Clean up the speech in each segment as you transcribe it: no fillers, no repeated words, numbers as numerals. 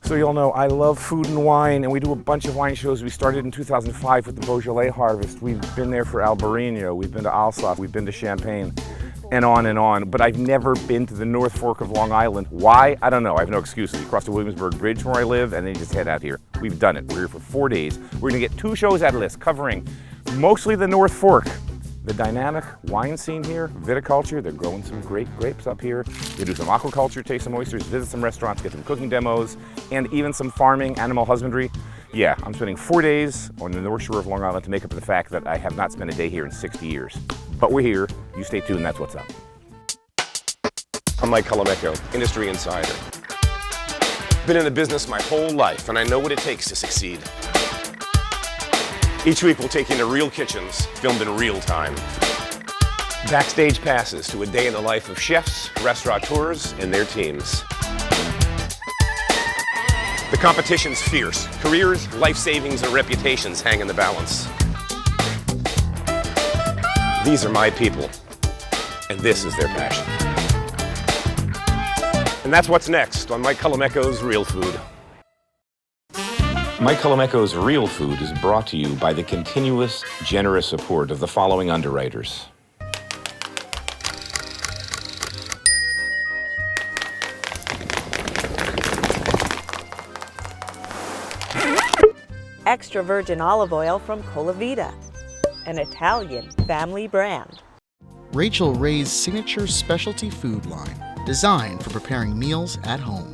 So you all know I love food and wine, and we do a bunch of wine shows. We started in 2005 with the Beaujolais harvest. We've been there for Albarino, we've been to Alsace, we've been to Champagne, and on. But I've never been to the North Fork of Long Island. Why? I don't know. I have no excuses. You cross the Williamsburg Bridge where I live, and then you just head out here. We've done it. We're here for 4 days. We're gonna get 2 shows out of this, covering mostly the North Fork. The dynamic wine scene here, viticulture, they're growing some great grapes up here. They do some aquaculture, taste some oysters, visit some restaurants, get some cooking demos, and even some farming, animal husbandry. Yeah, I'm spending 4 days on the North Shore of Long Island to make up for the fact that I have not spent a day here in 60 years. But we're here, you stay tuned, that's what's up. I'm Mike Colameco, industry insider. Been in the business my whole life, and I know what it takes to succeed. Each week we'll take you into real kitchens, filmed in real time. Backstage passes to a day in the life of chefs, restaurateurs, and their teams. The competition's fierce. Careers, life savings, and reputations hang in the balance. These are my people, and this is their passion. And that's what's next on Mike Colameco's Real Food. Mike Colameco's Real Food is brought to you by the continuous, generous support of the following underwriters. Extra virgin olive oil from Colavita, an Italian family brand. Rachel Ray's signature specialty food line, designed for preparing meals at home.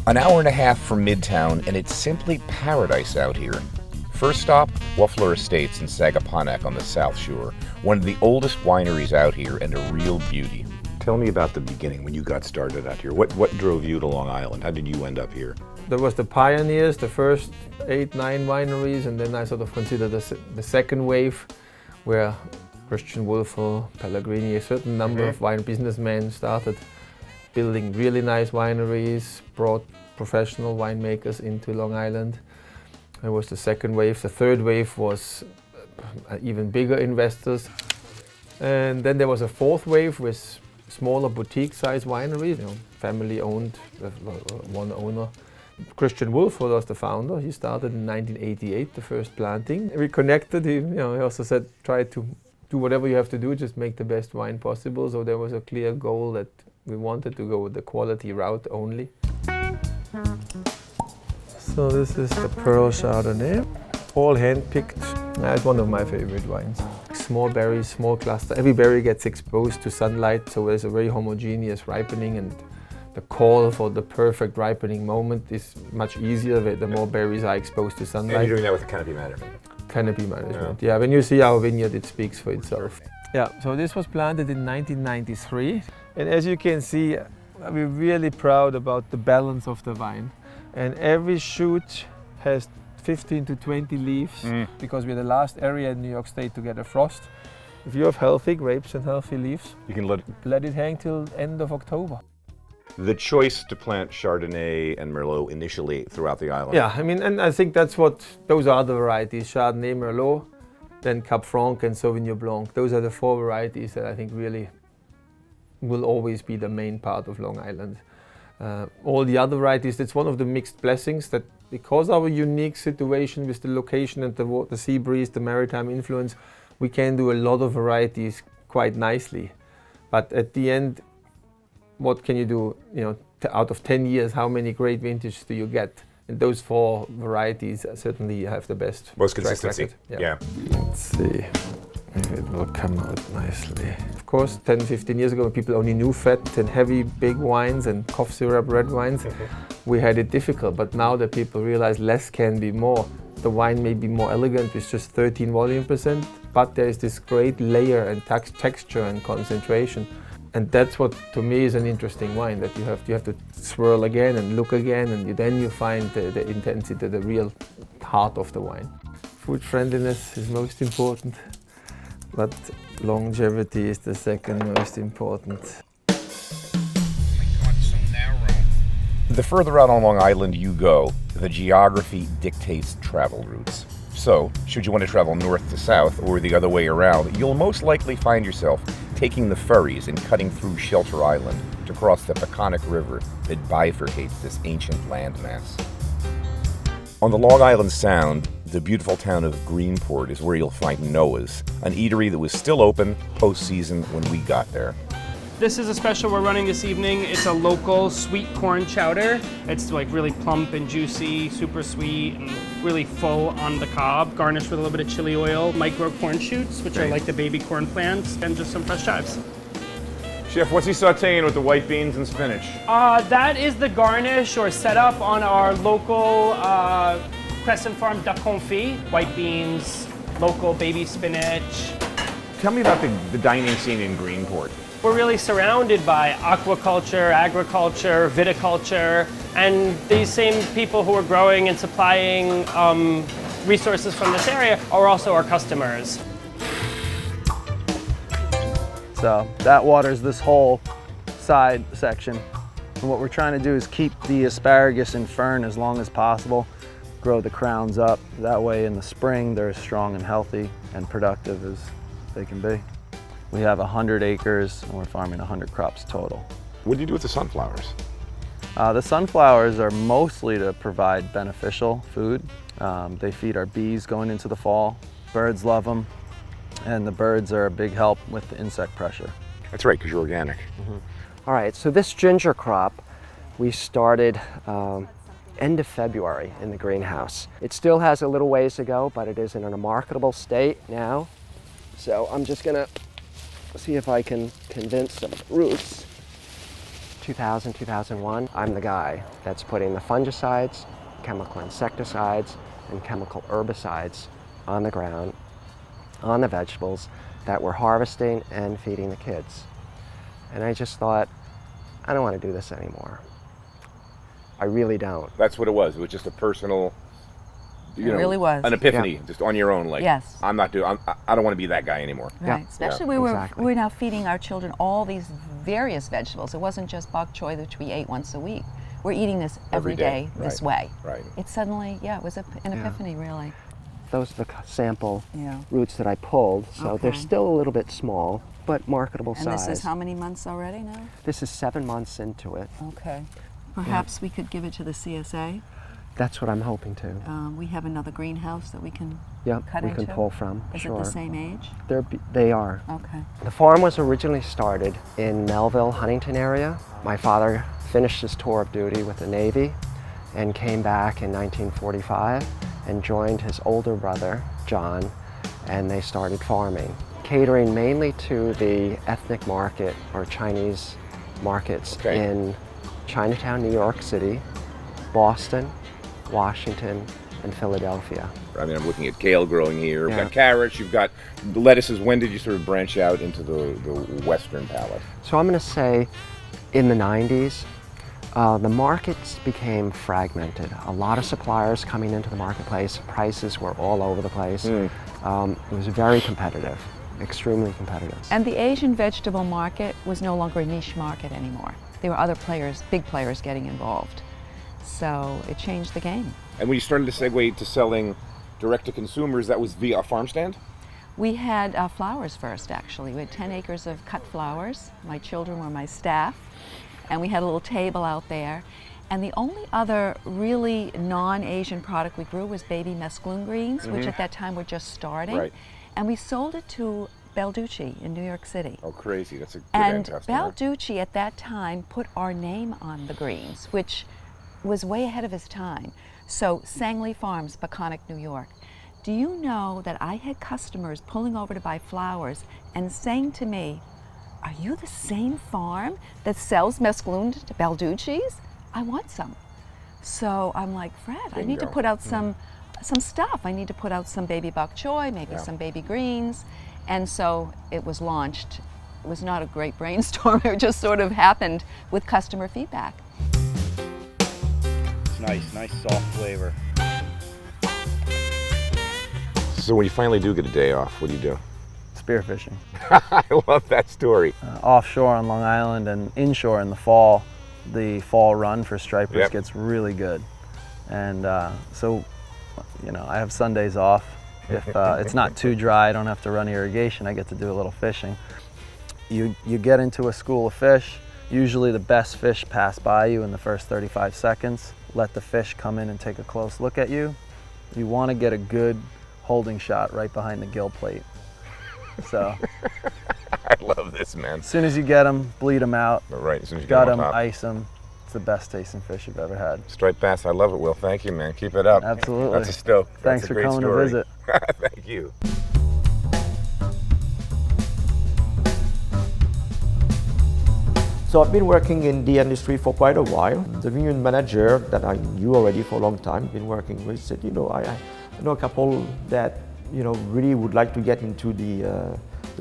An hour and a half from Midtown, and it's simply paradise out here. First stop, Wölffer Estates in Sagaponack on the South Shore. One of the oldest wineries out here and a real beauty. Tell me about the beginning, when you got started out here. What drove you to Long Island? How did you end up here? There was the pioneers, the first 8, 9 wineries, and then I sort of consider the second wave, where Christian Wölffer, Pellegrini, a certain number of wine businessmen started building really nice wineries, brought professional winemakers into Long Island. It was the second wave. The third wave was even bigger investors. And then there was a fourth wave with smaller boutique-sized wineries, family owned, one owner. Christian Wölffer was the founder. He started in 1988, the first planting. We connected. He also said, try to do whatever you have to do, just make the best wine possible. So there was a clear goal that we wanted to go with the quality route only. So this is the Pearl Chardonnay, all hand-picked. It's one of my favorite wines. Small berries, small cluster. Every berry gets exposed to sunlight, so there's a very homogeneous ripening, and the call for the perfect ripening moment is much easier the more berries are exposed to sunlight. And you're doing that with the canopy management? Canopy management, yeah. When you see our vineyard, it speaks for itself. Yeah, so this was planted in 1993. And as you can see, we're really proud about the balance of the vine. And every shoot has 15 to 20 leaves, because we're the last area in New York State to get a frost. If you have healthy grapes and healthy leaves, You can let it hang till end of October. the choice to plant Chardonnay and Merlot initially throughout the island. Yeah, I mean, and I think those are the varieties, Chardonnay, Merlot, then Cab Franc and Sauvignon Blanc. Those are the 4 varieties that I think really will always be the main part of Long Island. All the other varieties, it's one of the mixed blessings that because of our unique situation with the location and the sea breeze, the maritime influence, we can do a lot of varieties quite nicely. But at the end, what can you do? Out of 10 years, how many great vintages do you get? And those 4 varieties certainly have the best. Most track consistency. record. Yeah. Let's see if it will come out nicely. Of course, 10, 15 years ago, when people only knew fat and heavy big wines and cough syrup red wines, we had it difficult. But now that people realize less can be more, the wine may be more elegant with just 13 volume%, but there is this great layer and texture and concentration. And that's what, to me, is an interesting wine, that you have to swirl again and look again, and then you find the intensity, the real heart of the wine. Food friendliness is most important, but longevity is the second most important. My God, so narrow. The further out on Long Island you go, the geography dictates travel routes. So, should you want to travel north to south or the other way around, you'll most likely find yourself taking the ferries and cutting through Shelter Island to cross the Peconic River that bifurcates this ancient landmass. On the Long Island Sound, the beautiful town of Greenport is where you'll find Noah's, an eatery that was still open post-season when we got there. This is a special we're running this evening. It's a local sweet corn chowder. It's like really plump and juicy, super sweet, and really full on the cob, garnished with a little bit of chili oil, micro corn shoots, which are like the baby corn plants, and just some fresh chives. Chef, what's he sauteing with the white beans and spinach? That is the garnish or setup on our local Crescent Farm duck confit. White beans, local baby spinach. Tell me about the dining scene in Greenport. We're really surrounded by aquaculture, agriculture, viticulture, and these same people who are growing and supplying resources from this area are also our customers. So that waters this whole side section. And what we're trying to do is keep the asparagus in fern as long as possible, grow the crowns up. That way in the spring they're as strong and healthy and productive as they can be. We have 100 acres and we're farming 100 crops total. What do you do with the sunflowers? The sunflowers are mostly to provide beneficial food. They feed our bees going into the fall. Birds love them, and the birds are a big help with the insect pressure. That's right, because you're organic. All right, so this ginger crop we started end of February in the greenhouse. It still has a little ways to go, but it is in a marketable state now. So I'm just gonna see if I can convince some roots. 2000, 2001, I'm the guy that's putting the fungicides, chemical insecticides, and chemical herbicides on the ground, on the vegetables that we're harvesting and feeding the kids. And I just thought, I don't want to do this anymore. I really don't. That's what it was. It was just a personal, It really was. an epiphany, just on your own. Like, Yes. I don't want to be that guy anymore. Right. Yeah. Especially Yeah, we're now feeding our children all these various vegetables. It wasn't just bok choy, which we ate once a week. We're eating this every day this way. Right. It suddenly, it was an epiphany, really. Those are the sample Yeah. roots that I pulled, so they're Okay. still a little bit small, but marketable And size. this is how many months already now? This is 7 months into it. Okay. Perhaps we could give it to the CSA. That's what I'm hoping to. We have another greenhouse that we can Yep, cut we into. can pull from. Is sure. it the same age? They are. Okay. The farm was originally started in Melville, Huntington area. My father finished his tour of duty with the Navy and came back in 1945 and joined his older brother, John, and they started farming, catering mainly to the ethnic market or Chinese markets in Chinatown, New York City, Boston, Washington, and Philadelphia. I mean, I'm looking at kale growing here. You've Yeah. got carrots. You've got lettuces. When did you sort of branch out into the Western palate? So I'm going to say in the 90s, the markets became fragmented. A lot of suppliers coming into the marketplace. Prices were all over the place. It was very competitive, extremely competitive. And the Asian vegetable market was no longer a niche market anymore. There were other players, big players getting involved. So it changed the game. And when you started to segue to selling direct to consumers, that was via a farm stand? We had flowers first, actually. We had 10 acres of cut flowers. My children were my staff. And we had a little table out there. And the only other really non-Asian product we grew was baby mesclun greens, which at that time were just starting. Right. And we sold it to Balducci in New York City. Oh, crazy. That's a good And customer. Balducci at that time put our name on the greens, which was way ahead of his time. So Sangley Farms, Peconic, New York. Do you know that I had customers pulling over to buy flowers and saying to me, "Are you the same farm that sells mesclun to Balducci's? I want some." So I'm like, Fred, I need to Bingo. put out some stuff. I need to put out some baby bok choy, maybe some baby greens. And so it was launched. It was not a great brainstorm. It just sort of happened with customer feedback. It's nice soft flavor. So when you finally do get a day off, what do you do? Spearfishing. I love that story. Offshore on Long Island and inshore in the fall. the fall run for stripers Yep. gets really good. And so, you know, I have Sundays off. If it's not too dry, I don't have to run irrigation, I get to do a little fishing. You get into a school of fish, usually the best fish pass by you in the first 35 seconds. Let the fish come in and take a close look at you. You want to get a good holding shot right behind the gill plate. So I love this, man. as soon as you get them, bleed them out. Right, as soon as you Gut get them, them on top. ice them. It's the best tasting fish you've ever had. Striped bass, I love it, Will. Thank you, man. Keep it up. Absolutely. That's a stoke. Thanks That's a for great coming to story. visit. Thank you. So I've been working in the industry for quite a while. The vineyard manager that I knew already for a long time, been working with, said, you know, I know a couple that, you know, really would like to get into the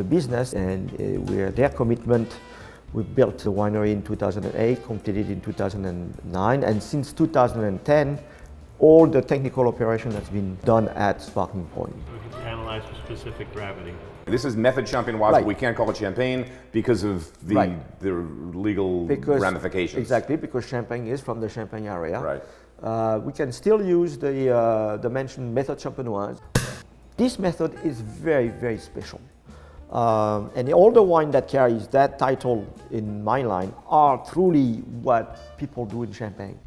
business, and we're their commitment. We built the winery in 2008, completed in 2009, and since 2010, all the technical operation has been done at Sparkling Point. Analyze for specific gravity. This is method champenoise, Right. but we can't call it champagne because of the Right. the legal ramifications. Exactly, because Champagne is from the Champagne area. Right. We can still use the mentioned method champenoise. This method is very, very special. And all the wine that carries that title in my line are truly what people do in Champagne.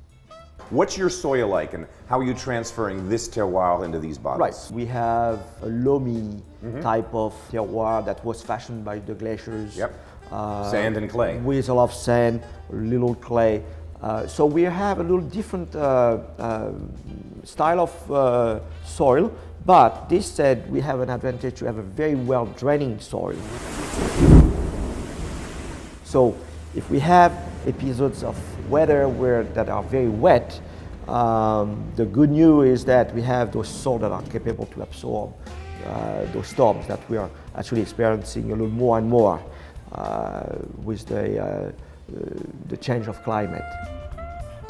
What's your soil like, and how are you transferring this terroir into these bottles? Right. We have a loamy type of terroir that was fashioned by the glaciers. Yep. Sand and clay. With a lot of sand, a little clay. So we have a little different style of soil, but this said, we have an advantage to have a very well draining soil. So if we have episodes of weather that are very wet, the good news is that we have those soils that are capable to absorb those storms that we are actually experiencing a little more and more with the change of climate.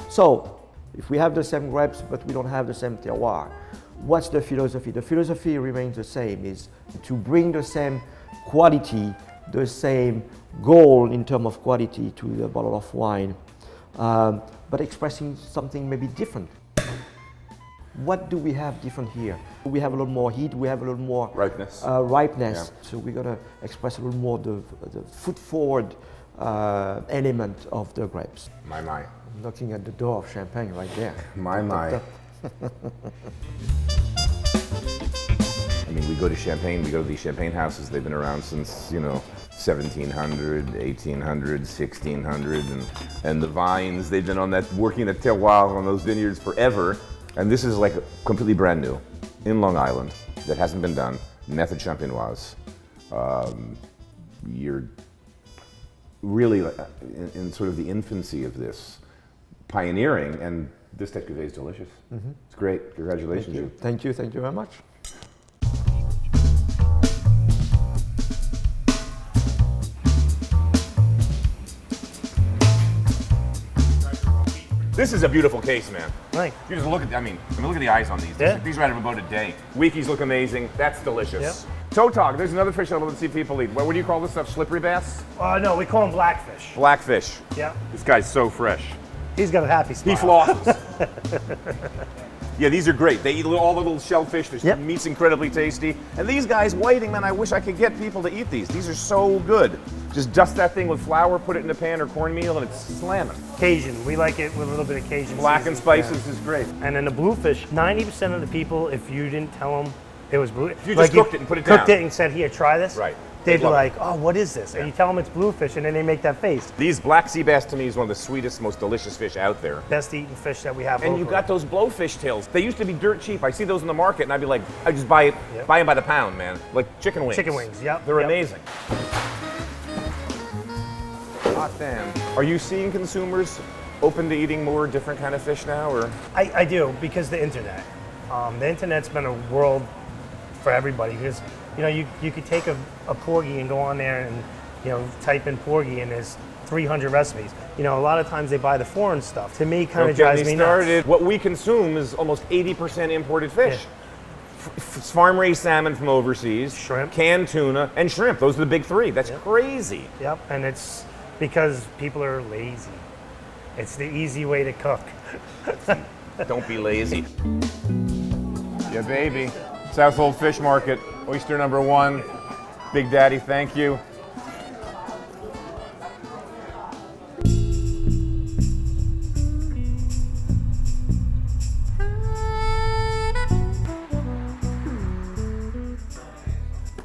So if we have the same grapes but we don't have the same terroir, what's the philosophy? The philosophy remains the same, is to bring the same quality, the same goal in terms of quality to the bottle of wine, but expressing something maybe different. What do we have different here? We have a little more heat, we have a little more ripeness. Yeah. So we're gonna express a little more the foot forward element of the grapes. My. I'm knocking at the door of Champagne right there. My. I mean, we go to Champagne, we go to these champagne houses. They've been around since, 1700, 1800, 1600, and the vines, they've been on that, working the terroir on those vineyards forever. And this is like completely brand new in Long Island that hasn't been done. Method champenoise. You're really in sort of the infancy of this, pioneering, and this tête cuvée is delicious. It's great. Congratulations. Thank you very much. This is a beautiful case, man. Thanks. You just look at, look at the eyes on these. Yeah. These are out of about a day. Weekies look amazing. That's delicious. Tautog, there's another fish I love to see people eat. What do you call this stuff? Slippery bass? No, we call them blackfish. Blackfish. Yeah. This guy's so fresh. He's got a happy smile. He flosses. Yeah, these are great. They eat all the little shellfish. The meat's incredibly tasty. And these guys, whiting, man, I wish I could get people to eat these. These are so good. Just dust that thing with flour, put it in a pan or cornmeal, and it's slamming. Cajun. We like it with a little bit of Cajun. Black and seasoning. spices is great. And then the bluefish, 90% of the people, if you didn't tell them it was blue, You just cooked it and put it down. Cooked it and said, "Here, try this." Right. They'd be love like, "Oh, what is this?" And you tell them it's bluefish, and then they make that face. These black sea bass to me is one of the sweetest, most delicious fish out there. Best eating fish that we have. And you locally. got those blowfish tails. They used to be dirt cheap. I see those in the market, and I'd be like, I just buy them by the pound, man. Like chicken wings. Chicken wings, yep. They're amazing. Hot damn. Are you seeing consumers open to eating more different kind of fish now, or? I do, because the internet. The internet's been a world for everybody, because you could take a porgy and go on there and type in porgy and there's 300 recipes. A lot of times they buy the foreign stuff. To me, kind of drives me nuts. What we consume is almost 80% imported fish. Farm-raised salmon from overseas, shrimp, canned tuna, and shrimp. Those are the big three. That's crazy. Yep, and it's because people are lazy. It's the easy way to cook. Don't be lazy. Yeah, baby. South Old Fish Market, oyster number 1. Big Daddy, thank you.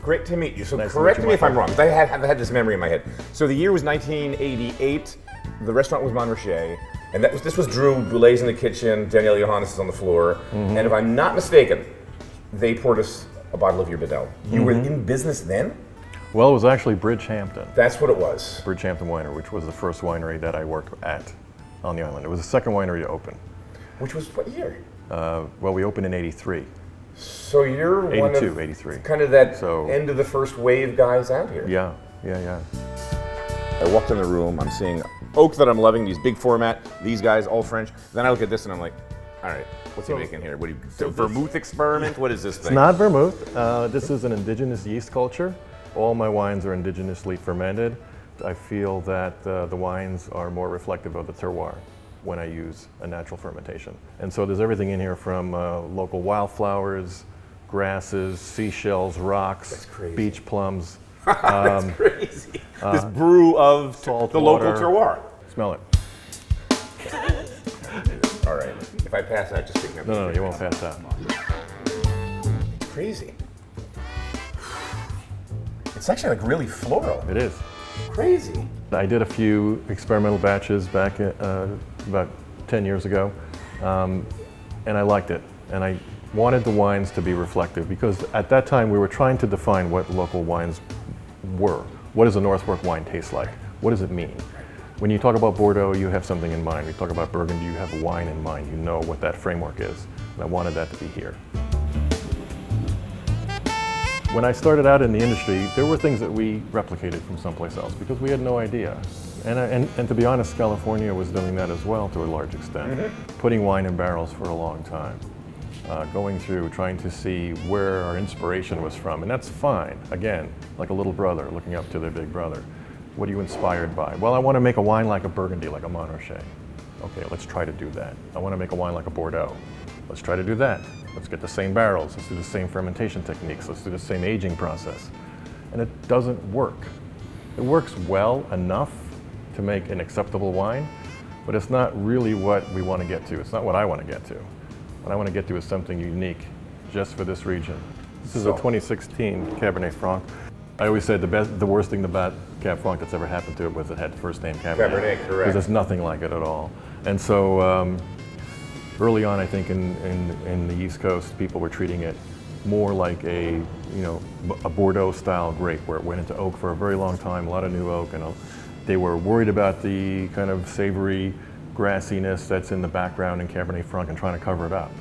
Great to meet you. So correct me if I'm wrong, because I've had this memory in my head. So the year was 1988. The restaurant was Montrachet, and this was Drew Boulet's in the kitchen, Danielle Johannes is on the floor, and if I'm not mistaken, they poured us a bottle of your Bedell. You were in business then? Well, it was actually Bridgehampton. That's what it was. Bridgehampton Winery, which was the first winery that I worked at on the island. It was the second winery to open. Which was what year? Well, we opened in '83. So you're 82, one of 83. kind of that end of the first wave guys out here. Yeah. I walked in the room, I'm seeing oak that I'm loving, these big format, these guys, all French. Then I look at this and I'm like, all right, what's he making here? What do you, vermouth experiment? What is this thing? It's not vermouth. This is an indigenous yeast culture. All my wines are indigenously fermented. I feel that the wines are more reflective of the terroir when I use a natural fermentation. And so there's everything in here from local wildflowers, grasses, seashells, rocks, beach plums. That's crazy. This brew of salt the water. local terroir. Smell it. All right. If I pass out, just take me up. No, you won't pass out. Crazy. It's actually like really floral. It is. Crazy. I did a few experimental batches back about 10 years ago, and I liked it. And I wanted the wines to be reflective because at that time we were trying to define what local wines were. What does a North Fork wine taste like? What does it mean? When you talk about Bordeaux, you have something in mind. When you talk about Burgundy, you have a wine in mind. You know what that framework is. And I wanted that to be here. When I started out in the industry, there were things that we replicated from someplace else because we had no idea. And to be honest, California was doing that as well to a large extent, putting wine in barrels for a long time, going through, trying to see where our inspiration was from. And that's fine, again, like a little brother looking up to their big brother. What are you inspired by? Well, I want to make a wine like a Burgundy, like a Montrachet. Okay, let's try to do that. I want to make a wine like a Bordeaux. Let's try to do that. Let's get the same barrels, let's do the same fermentation techniques, let's do the same aging process. And it doesn't work. It works well enough to make an acceptable wine, but it's not really what we want to get to. It's not what I want to get to. What I want to get to is something unique just for this region. This is a 2016 Cabernet Franc. I always said the worst thing about Cab Franc that's ever happened to it was it had the first name Cabernet. Cabernet, correct. Because there's nothing like it at all. And so early on, I think in the East Coast, people were treating it more like a Bordeaux-style grape, where it went into oak for a very long time, a lot of new oak, and they were worried about the kind of savory grassiness that's in the background in Cabernet Franc and trying to cover it up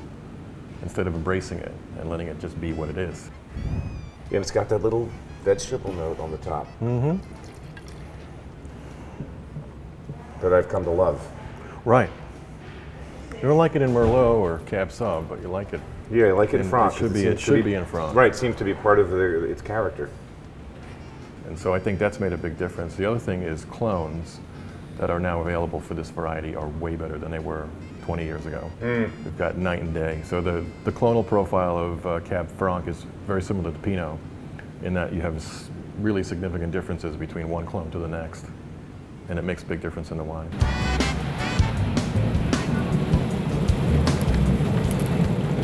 instead of embracing it and letting it just be what it is. Yeah, it's got that little vegetable note on the top that I've come to love. Right. You don't like it in Merlot or Cab Sauv, but you like it. Yeah, I like it in Franc. It should be in Franc. Right, it seems to be part of its character. And so I think that's made a big difference. The other thing is clones that are now available for this variety are way better than they were 20 years ago. We've got night and day. So the clonal profile of Cab Franc is very similar to Pinot in that you have really significant differences between one clone to the next. And it makes a big difference in the wine.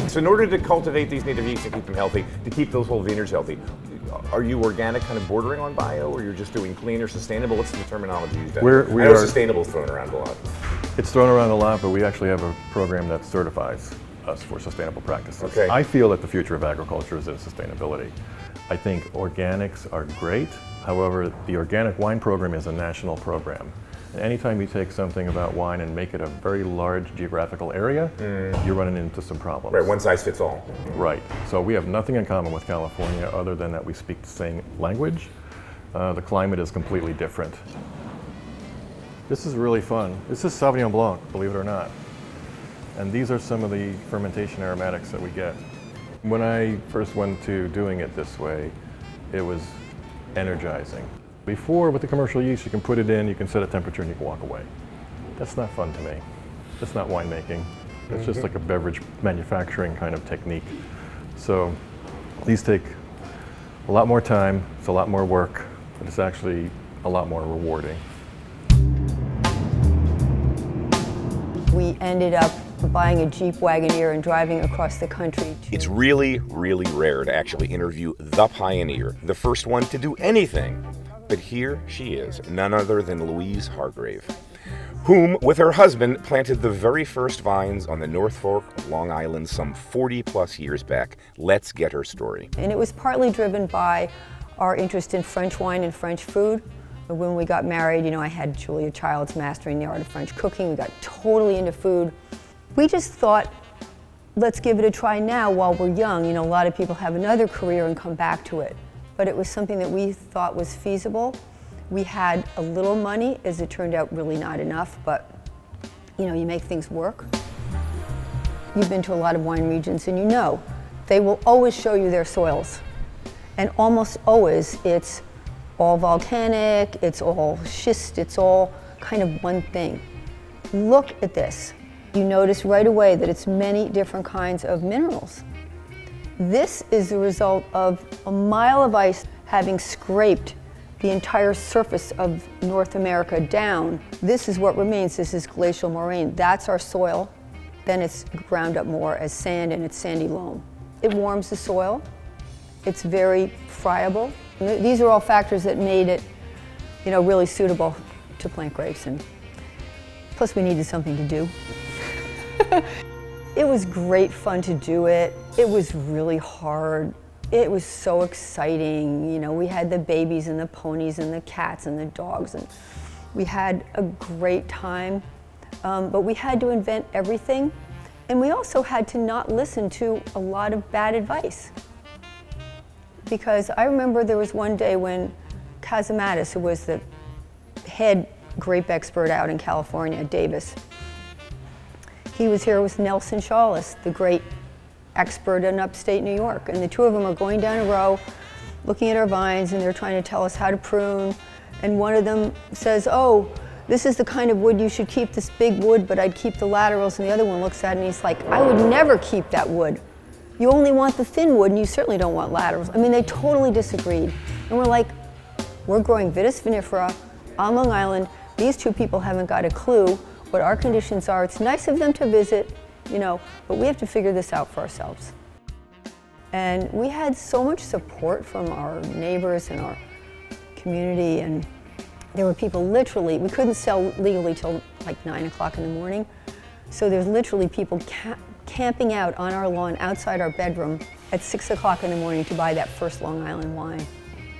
So in order to cultivate these native yeasts and keep them healthy, to keep those whole vineyards healthy, are you organic, kind of bordering on bio, or you're just doing clean or sustainable? What's the terminology used? I know sustainable is thrown around a lot. It's thrown around a lot, but we actually have a program that certifies us for sustainable practices. Okay. I feel that the future of agriculture is in sustainability. I think organics are great. However, the organic wine program is a national program. And anytime you take something about wine and make it a very large geographical area, you're running into some problems. Right, one size fits all. Right. So we have nothing in common with California other than that we speak the same language. The climate is completely different. This is really fun. This is Sauvignon Blanc, believe it or not. And these are some of the fermentation aromatics that we get. When I first went to doing it this way, it was energizing. Before, with the commercial yeast, you can put it in, you can set a temperature, and you can walk away. That's not fun to me. That's not winemaking. It's just like a beverage manufacturing kind of technique. So these take a lot more time, it's a lot more work, but it's actually a lot more rewarding. We ended up buying a Jeep Wagoneer and driving across the country. It's really, really rare to actually interview the pioneer, the first one to do anything. But here she is, none other than Louise Hargrave, whom, with her husband, planted the very first vines on the North Fork of Long Island some 40 plus years back. Let's get her story. And it was partly driven by our interest in French wine and French food. When we got married, I had Julia Child's Mastering the Art of French Cooking. We got totally into food. We just thought, let's give it a try now while we're young. A lot of people have another career and come back to it. But it was something that we thought was feasible. We had a little money, as it turned out really not enough, but you make things work. You've been to a lot of wine regions and they will always show you their soils. And almost always it's all volcanic, it's all schist, it's all kind of one thing. Look at this. You notice right away that it's many different kinds of minerals. This is the result of a mile of ice having scraped the entire surface of North America down. This is what remains. This is glacial moraine. That's our soil. Then it's ground up more as sand and it's sandy loam. It warms the soil. It's very friable. These are all factors that made it, really suitable to plant grapes. And plus we needed something to do. It was great fun to do it. It was really hard. It was so exciting. We had the babies and the ponies and the cats and the dogs, and we had a great time. But we had to invent everything, and we also had to not listen to a lot of bad advice. Because I remember there was one day when Casamatis, who was the head grape expert out in California, Davis, he was here with Nelson Shawless, the great expert in upstate New York. And the two of them are going down a row, looking at our vines, and they're trying to tell us how to prune. And one of them says, oh, this is the kind of wood you should keep, this big wood, but I'd keep the laterals. And the other one looks at it and he's like, I would never keep that wood. You only want the thin wood and you certainly don't want laterals. I mean, they totally disagreed. And we're like, we're growing Vitis vinifera on Long Island. These two people haven't got a clue what our conditions are. It's nice of them to visit, but we have to figure this out for ourselves. And we had so much support from our neighbors and our community, and there were people literally, we couldn't sell legally till like 9 o'clock in the morning. So there's literally people camping out on our lawn outside our bedroom at 6 o'clock in the morning to buy that first Long Island wine.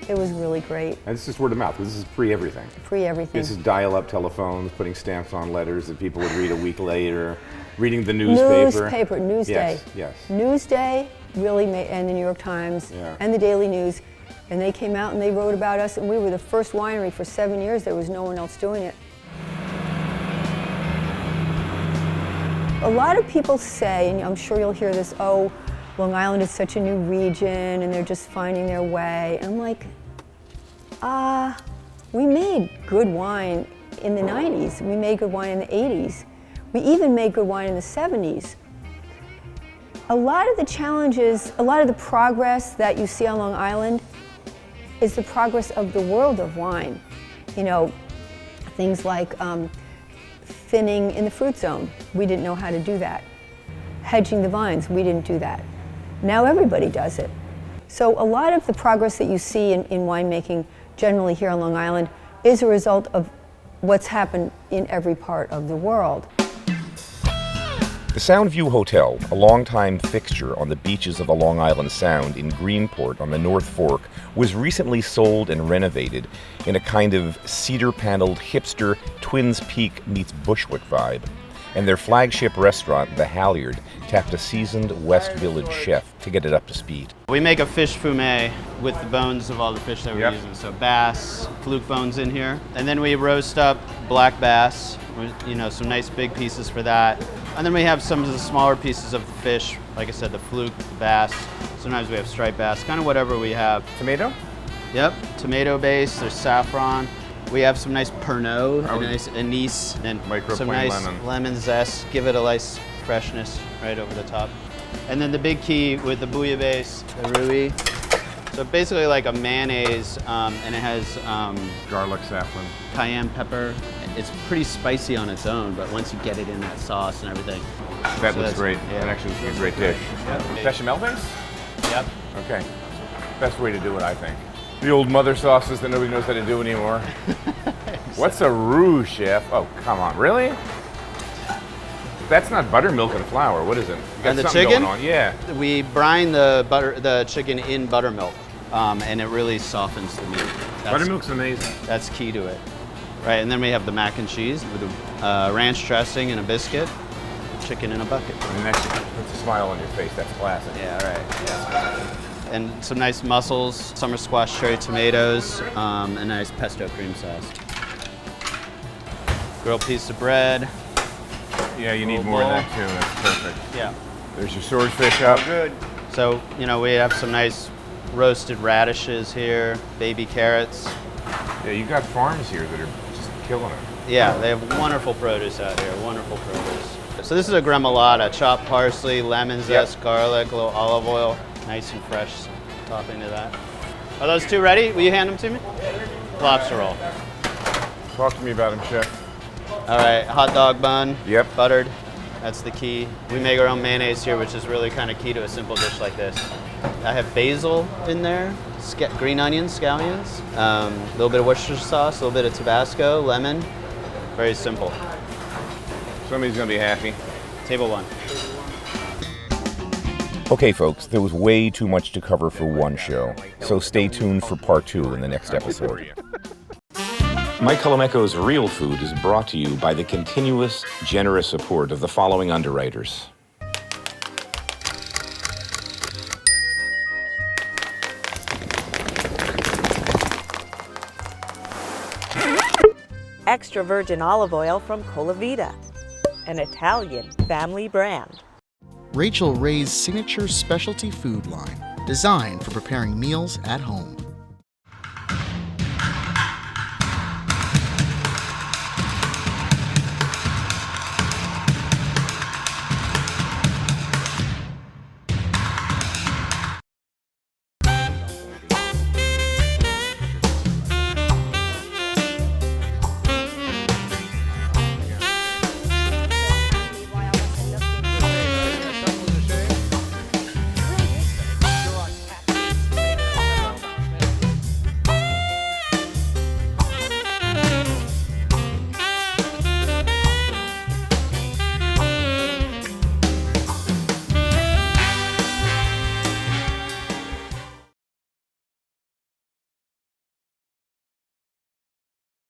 It was really great. And this is word of mouth. This is pre-everything. Pre-everything. This is dial-up telephones, putting stamps on letters that people would read a week later, reading the newspaper. Newsday. Yes. Newsday really made, and the New York Times, and the Daily News, and they came out and they wrote about us, and we were the first winery for 7 years. There was no one else doing it. A lot of people say, and I'm sure you'll hear this, oh, Long Island is such a new region and they're just finding their way. And I'm like, we made good wine in the 90s. We made good wine in the 80s. We even made good wine in the 70s. A lot of the challenges, a lot of the progress that you see on Long Island is the progress of the world of wine. Things like thinning in the fruit zone. We didn't know how to do that. Hedging the vines, we didn't do that. Now everybody does it. So a lot of the progress that you see in winemaking generally here on Long Island is a result of what's happened in every part of the world. The Soundview Hotel, a longtime fixture on the beaches of the Long Island Sound in Greenport on the North Fork, was recently sold and renovated in a kind of cedar-paneled hipster Twins Peak meets Bushwick vibe. And their flagship restaurant, the Halyard, tapped a seasoned West Village chef to get it up to speed. We make a fish fumet with the bones of all the fish that we're using. So bass, fluke bones in here. And then we roast up black bass, some nice big pieces for that. And then we have some of the smaller pieces of the fish, like I said, the fluke, the bass. Sometimes we have striped bass, kind of whatever we have. Tomato? Yep, tomato base, there's saffron. We have some nice Pernod, a nice anise, and some nice lemon zest. Give it a nice freshness right over the top. And then the big key with the bouillabaisse, the Rui. So basically like a mayonnaise, and it has garlic, saffron, cayenne pepper. It's pretty spicy on its own, but once you get it in that sauce and everything. That looks great. Yeah. That actually looks like a great dish. Yep. Bechamel base? Yep. Okay. Best way to do it, I think. The old mother sauces that nobody knows how to do anymore. What's a roux, chef? Oh, come on. Really? That's not buttermilk and flour. What is it? And the something chicken? going on. Yeah. We brine the chicken in buttermilk, and it really softens the meat. Buttermilk's amazing. That's key to it. Right, and then we have the mac and cheese with a ranch dressing and a biscuit, chicken in a bucket. And that puts a smile on your face. That's classic. Yeah, right. Yeah. And some nice mussels, summer squash cherry tomatoes, a nice pesto cream sauce. Grilled piece of bread. Yeah, you need more of that too. That's perfect. Yeah. There's your swordfish up. Good. So, you know, we have some nice roasted radishes here, baby carrots. Yeah, you've got farms here that are just killing it. Yeah, they have wonderful produce out here, wonderful produce. So this is a gremolata, chopped parsley, lemon zest, garlic, a little olive oil, nice and fresh topping to that. Are those two ready? Will you hand them to me? Lobster roll. Talk to me about them, chef. All right, hot dog bun. Yep. Buttered. That's the key. We make our own mayonnaise here, which is really kind of key to a simple dish like this. I have basil in there, green onions, scallions, a little bit of Worcestershire sauce, a little bit of Tabasco, lemon. Very simple. Somebody's gonna be happy. Table one. Okay, folks, there was way too much to cover for one show, so stay tuned for part 2 in the next episode. Mike Colameco's Real Food is brought to you by the continuous, generous support of the following underwriters. Extra virgin olive oil from Colavita, an Italian family brand. Rachel Ray's signature specialty food line, designed for preparing meals at home.